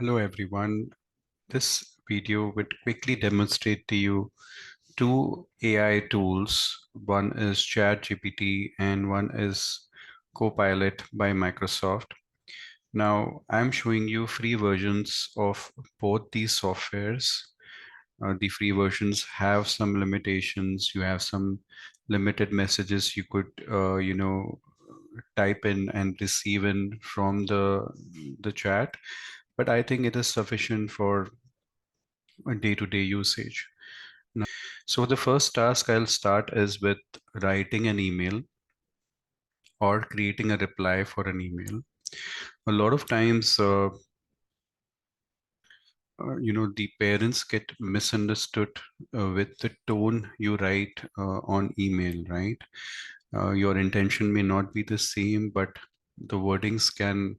Hello everyone. This video would quickly demonstrate to you two AI tools. One is ChatGPT and one is Copilot by Microsoft. Now I'm showing you free versions of both these softwares. The free versions have some limitations. You have some limited messages you could, type in and receive in from the chat, but I think it is sufficient for a day-to-day usage. So the first task I'll start is with writing an email or creating a reply for an email. A lot of times, the parents get misunderstood with the tone you write on email, right? Your intention may not be the same, but the wordings can,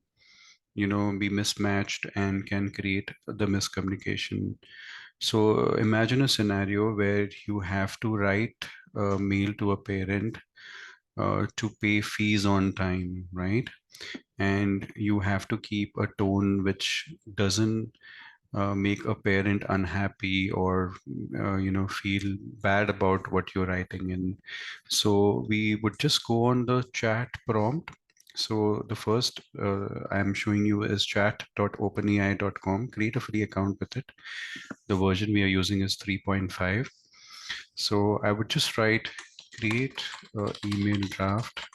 be mismatched and can create the miscommunication. So imagine a scenario where you have to write a mail to a parent to pay fees on time, right? And you have to keep a tone which doesn't make a parent unhappy or feel bad about what you're writing in. So we would just go on the chat prompt. So the first I'm showing you is chat.openai.com. Create a free account with it. The version we are using is 3.5. So I would just write create email draft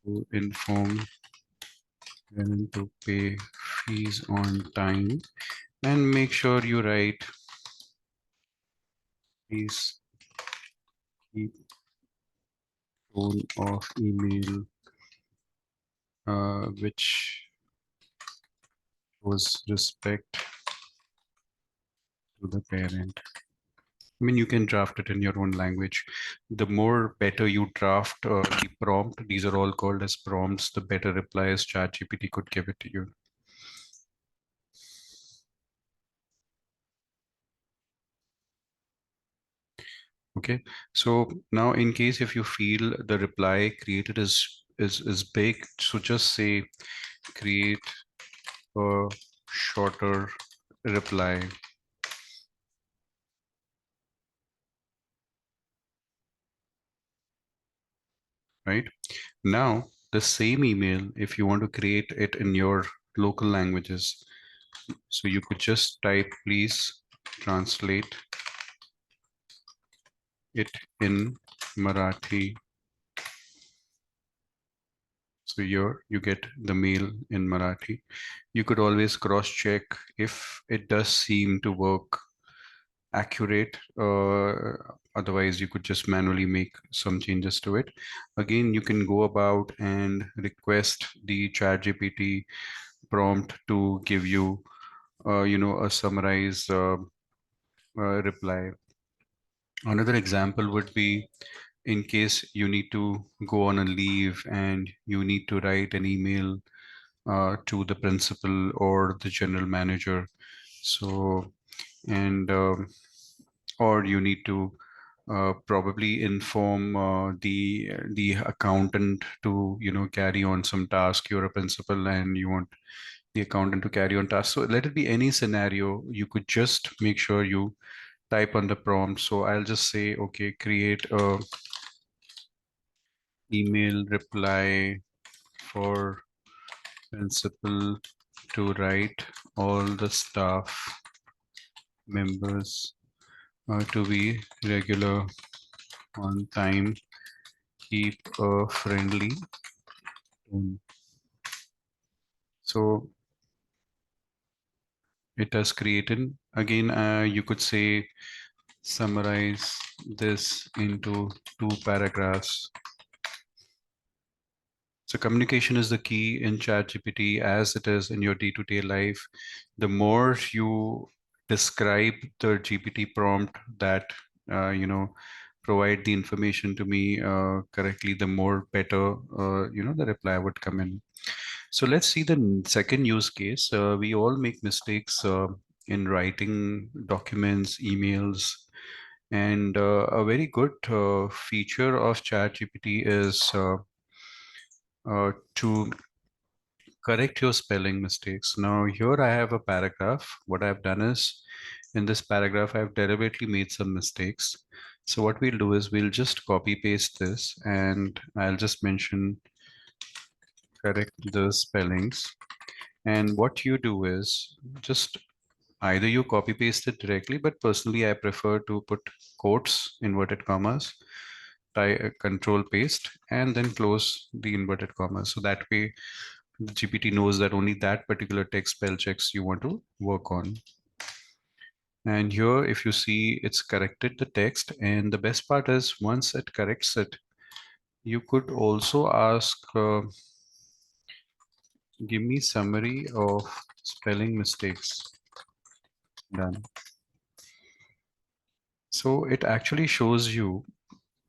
to inform them to pay fees on time, and make sure you write please keep tone of email which shows respect to the parent. I mean, you can draft it in your own language. The more better you draft the prompt, these are all called as prompts, the better replies ChatGPT could give it to you. Okay, so now in case if you feel the reply created is big, so just say create a shorter reply, right? Now, the same email, if you want to create it in your local languages, so you could just type, please translate it in Marathi. So here you get the mail in Marathi. You could always cross check if it does seem to work accurate. Otherwise, you could just manually make some changes to it. Again, you can go about and request the ChatGPT prompt to give you, a summarized reply. Another example would be in case you need to go on a leave and you need to write an email to the principal or the general manager. So, and or you need to probably inform the accountant to carry on some task. You're a principal and you want the accountant to carry on tasks. So let it be any scenario. You could just make sure you type on the prompt. So I'll just say, okay, create a email reply for principal to write all the staff members to be regular on time, keep a friendly tone. So it has created, again, you could say summarize this into 2 paragraphs. So communication is the key in ChatGPT as it is in your day-to-day life. The more you describe the GPT prompt that provide the information to me correctly, the more better the reply would come in. So let's see the second use case. We all make mistakes in writing documents, emails, and a very good feature of ChatGPT is to correct your spelling mistakes. Now, here I have a paragraph. What I've done is in this paragraph, I've deliberately made some mistakes. So what we'll do is we'll just copy paste this and I'll just mention correct the spellings. And what you do is just either you copy paste it directly, but personally I prefer to put quotes, inverted commas, control paste, and then close the inverted commas. So that way the GPT knows that only that particular text spell checks you want to work on. And here, if you see, it's corrected the text. And the best part is once it corrects it, you could also ask, give me summary of spelling mistakes done. So it actually shows you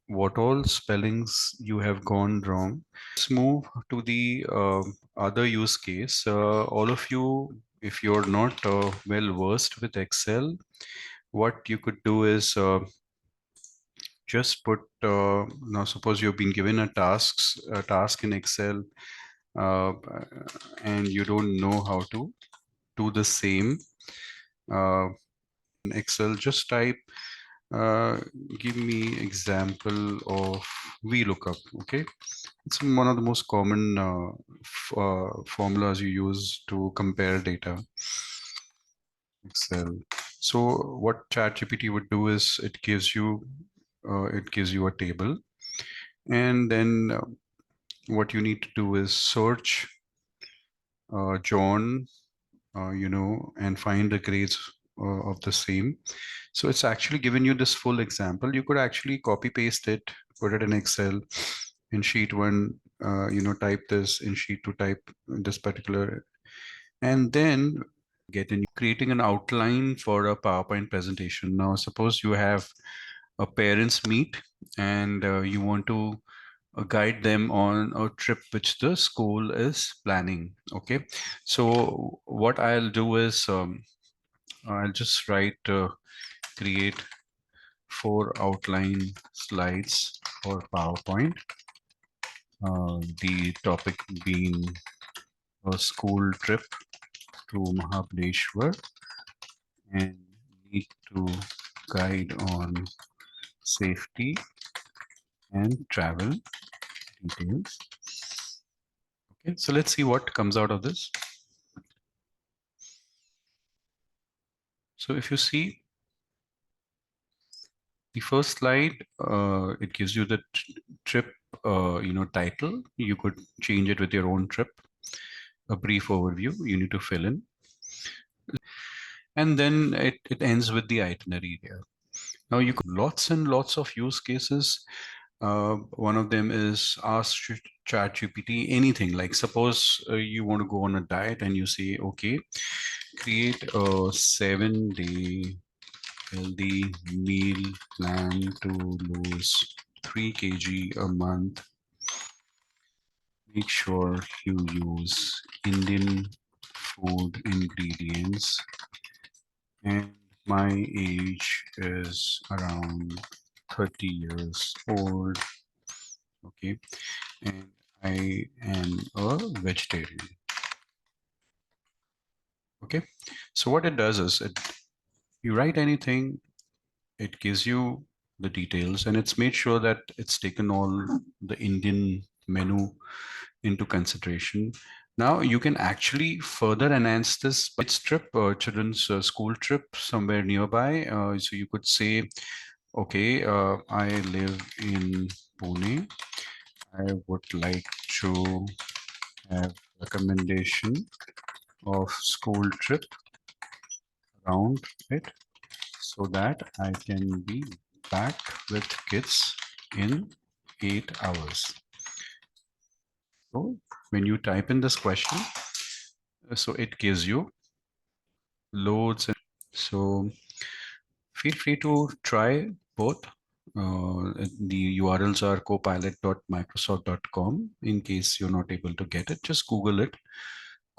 what all spellings you have gone wrong. Let's move to the other use case. All of you, if you're not well versed with Excel, what you could do is just put, now suppose you've been given a task in Excel, uh, and you don't know how to do the same in Excel. Just type, uh, give me example of VLOOKUP. Okay, it's one of the most common formulas you use to compare data. Excel. So what ChatGPT would do is it gives you a table, and then what you need to do is search John, and find the grades of the same. So it's actually given you this full example. You could actually copy paste it, put it in Excel, in sheet one, type this in sheet two, type this particular, and then get in creating an outline for a PowerPoint presentation. Now, suppose you have a parents meet and you want to guide them on a trip which the school is planning. Okay, so what I'll do is I'll just write create 4 outline slides for PowerPoint. The topic being a school trip to Mahabaleshwar and need to guide on safety and travel details. Okay, so let's see what comes out of this. So if you see the first slide, it gives you the trip, title. You could change it with your own trip. A brief overview you need to fill in. And then it ends with the itinerary there. Now you could lots and lots of use cases. One of them is ask ChatGPT anything. Like suppose you want to go on a diet and you say, okay, create a 7-day healthy meal plan to lose 3 kg a month. Make sure you use Indian food ingredients. And my age is around 30 years old. Okay. And I am a vegetarian. Okay. So what it does is you write anything, it gives you the details, and it's made sure that it's taken all the Indian menu into consideration. Now you can actually further enhance this by its trip, children's school trip somewhere nearby. So you could say, okay, I live in Pune. I would like to have recommendation of school trip around it so that I can be back with kids in 8 hours. So when you type in this question, so it gives you loads. So feel free to try both. The URLs are copilot.microsoft.com. In case you're not able to get it, just Google it.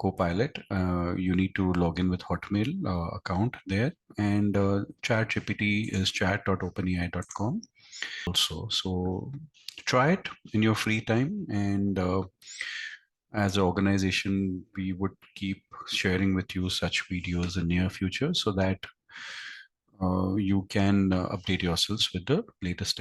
Copilot. You need to log in with Hotmail account there, and ChatGPT is chat.openai.com also. So try it in your free time, and as an organization, we would keep sharing with you such videos in near future so that you can update yourselves with the latest